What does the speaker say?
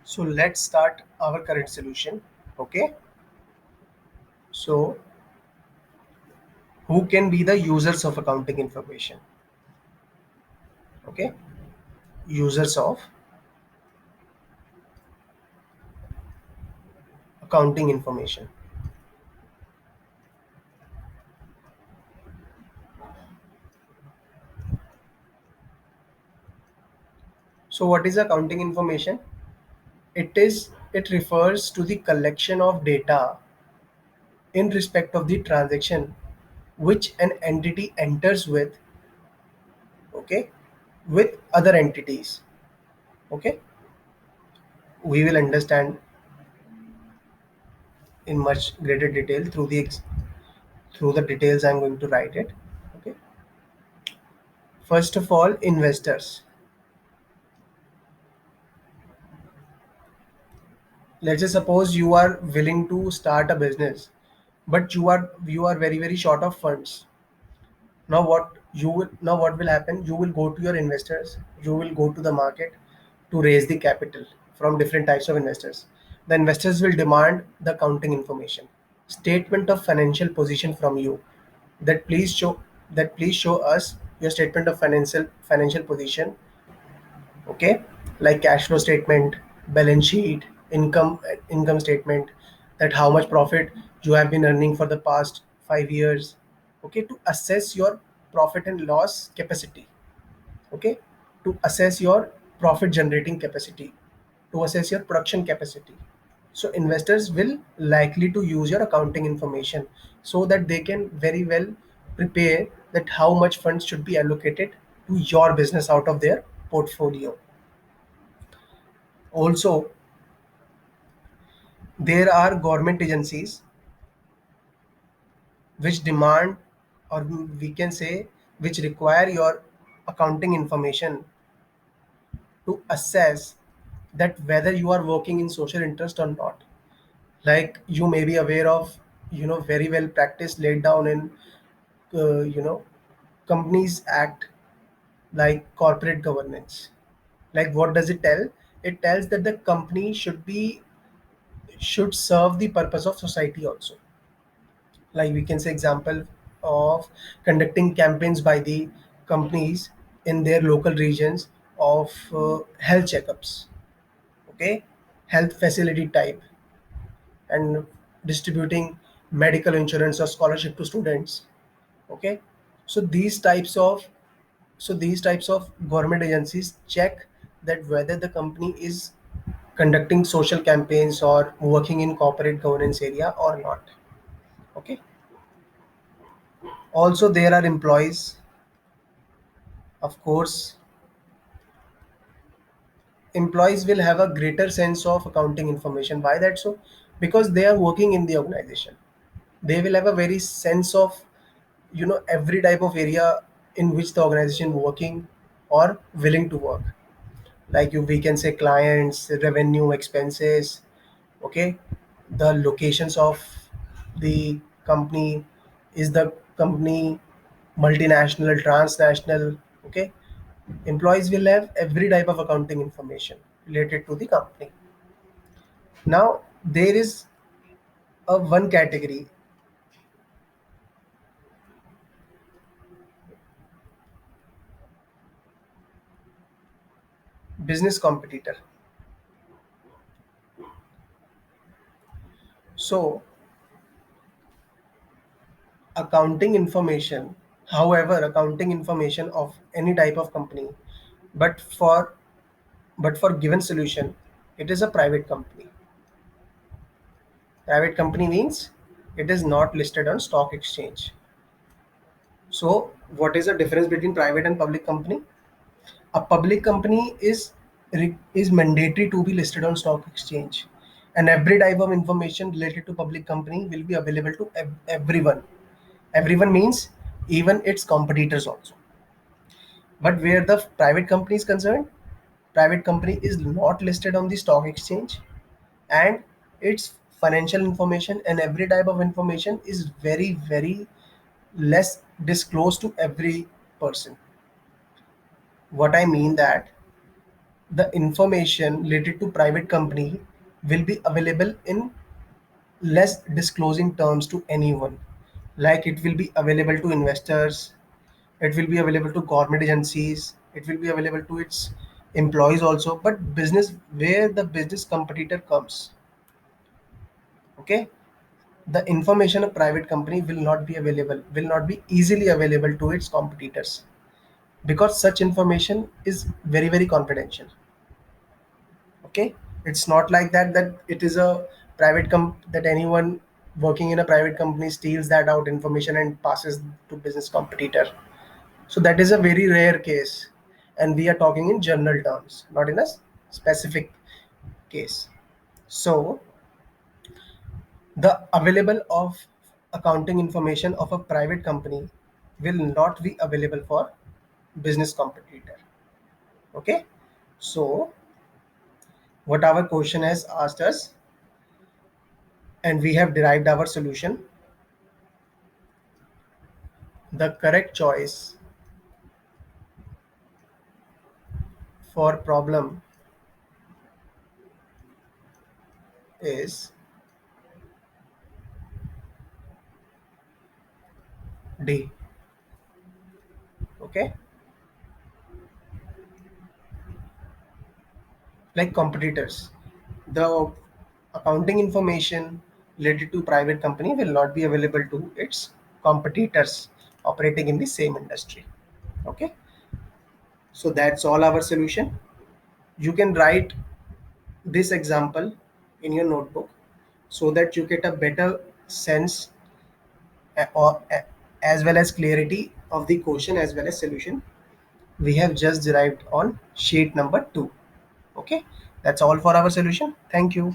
So let's start our current solution. Okay. So who can be the users of accounting information? Okay. Users of accounting information. So what is accounting information? It refers to the collection of data in respect of the transaction which an entity enters with, okay, with other entities. Okay. We will understand in much greater detail through the details I'm going to write it. Okay. First of all, investors. Let's just suppose you are willing to start a business, but you are very short of funds. Now what will happen? You will go to your investors. You will go to the market to raise the capital from different types of investors. The investors will demand the accounting information, statement of financial position from you. That please show us your statement of financial position. Okay, like cash flow statement, balance sheet, income statement, that how much profit you have been earning for the past 5 years. Okay, to assess your profit and loss capacity. Okay, to assess your profit generating capacity, to assess your production capacity. So investors will likely to use your accounting information so that they can very well prepare that how much funds should be allocated to your business out of their portfolio. Also, there are government agencies which demand, or we can say, which require your accounting information to assess that whether you are working in social interest or not. Like you may be aware of, very well practice laid down in, uh, you know, Companies Act, like corporate governance. Like what does it tell? It tells that the company should serve the purpose of society also. Like we can say example of conducting campaigns by the companies in their local regions of health checkups. Okay, health facility type, and distributing medical insurance or scholarship to students. Okay, so these types of government agencies check that whether the company is conducting social campaigns or working in corporate governance area or not. Okay. Also, there are employees. Of course, employees will have a greater sense of accounting information. Why that so? Because they are working in the organization. They will have a very sense of, every type of area in which the organization working or willing to work. Like we can say clients, revenue, expenses. Okay, the locations of the company. Is the company multinational, transnational? Okay, employees will have every type of accounting information related to the company. Now there is a one category, business competitor. So accounting information, however, accounting information of any type of company, but for given solution, it is a private company. Private company means it is not listed on stock exchange. So what is the difference between private and public company? A public company is mandatory to be listed on stock exchange, and every type of information related to public company will be available to everyone. Everyone means even its competitors also. But where the private company is concerned, private company is not listed on the stock exchange, and its financial information and every type of information is very less disclosed to every person. What I mean that, the information related to private company will be available in less disclosing terms to anyone. Like it will be available to investors, it will be available to government agencies, it will be available to its employees also. But business, where the business competitor comes, okay, the information of private company will not be available, will not be easily available to its competitors, because such information is very very confidential. Okay, it's not like that it is a that anyone working in a private company steals that out information and passes to business competitor. So that is a very rare case, and we are talking in general terms, not in a specific case. So the available of accounting information of a private company will not be available for business competitor. Okay, so what our question has asked us, and we have derived our solution. The correct choice for problem is D. Okay, like competitors, the accounting information related to private company will not be available to its competitors operating in the same industry. Okay, so that's all our solution. You can write this example in your notebook so that you get a better sense, or as well as clarity of the question as well as solution we have just derived on sheet number 2. Okay, that's all for our solution. Thank you.